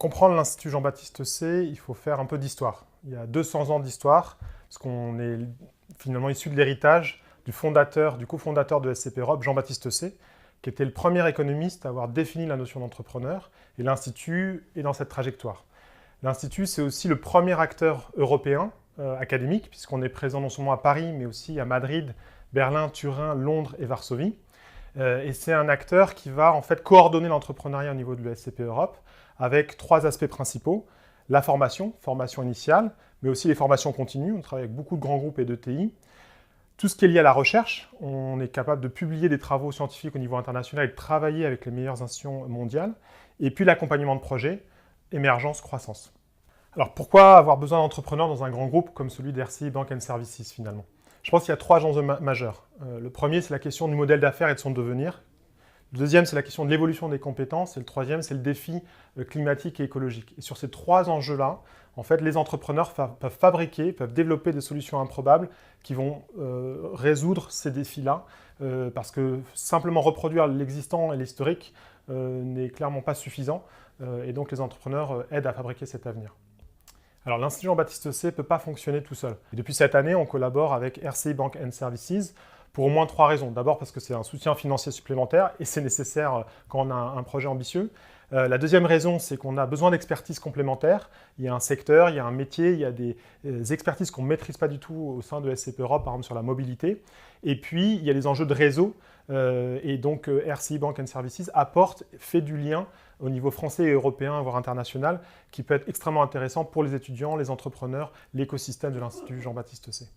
comprendre l'Institut Jean-Baptiste Say, il faut faire un peu d'histoire. Il y a 200 ans d'histoire, parce qu'on est finalement issu de l'héritage du cofondateur de SCP Europe, Jean-Baptiste Say, qui était le premier économiste à avoir défini la notion d'entrepreneur, et l'Institut est dans cette trajectoire. L'Institut, c'est aussi le premier acteur européen académique, puisqu'on est présent non seulement à Paris, mais aussi à Madrid, Berlin, Turin, Londres et Varsovie. Et c'est un acteur qui va en fait coordonner l'entrepreneuriat au niveau de l'ESCP Europe avec 3 aspects principaux. La formation initiale, mais aussi les formations continues. On travaille avec beaucoup de grands groupes et de TI. Tout ce qui est lié à la recherche, on est capable de publier des travaux scientifiques au niveau international et de travailler avec les meilleures institutions mondiales. Et puis l'accompagnement de projets, émergence, croissance. Alors pourquoi avoir besoin d'entrepreneurs dans un grand groupe comme celui d'RCI Bank and Services finalement? Je pense qu'il y a 3 enjeux majeurs. Le premier, c'est la question du modèle d'affaires et de son devenir. Le deuxième, c'est la question de l'évolution des compétences. Et le troisième, c'est le défi climatique et écologique. Et sur ces 3 enjeux-là, en fait, les entrepreneurs peuvent fabriquer, peuvent développer des solutions improbables qui vont résoudre ces défis-là. Parce que simplement reproduire l'existant et l'historique n'est clairement pas suffisant. Et donc les entrepreneurs aident à fabriquer cet avenir. Alors l'Institut Jean-Baptiste Say ne peut pas fonctionner tout seul. Et depuis cette année, on collabore avec RCI Bank and Services pour au moins 3 raisons. D'abord parce que c'est un soutien financier supplémentaire et c'est nécessaire quand on a un projet ambitieux. La deuxième raison, c'est qu'on a besoin d'expertise complémentaires. Il y a un secteur, il y a un métier, il y a des expertises qu'on ne maîtrise pas du tout au sein de SCP Europe, par exemple sur la mobilité. Et puis, il y a les enjeux de réseau. Et donc, RCI Bank and Services fait du lien au niveau français et européen, voire international, qui peut être extrêmement intéressant pour les étudiants, les entrepreneurs, l'écosystème de l'Institut Jean-Baptiste Say.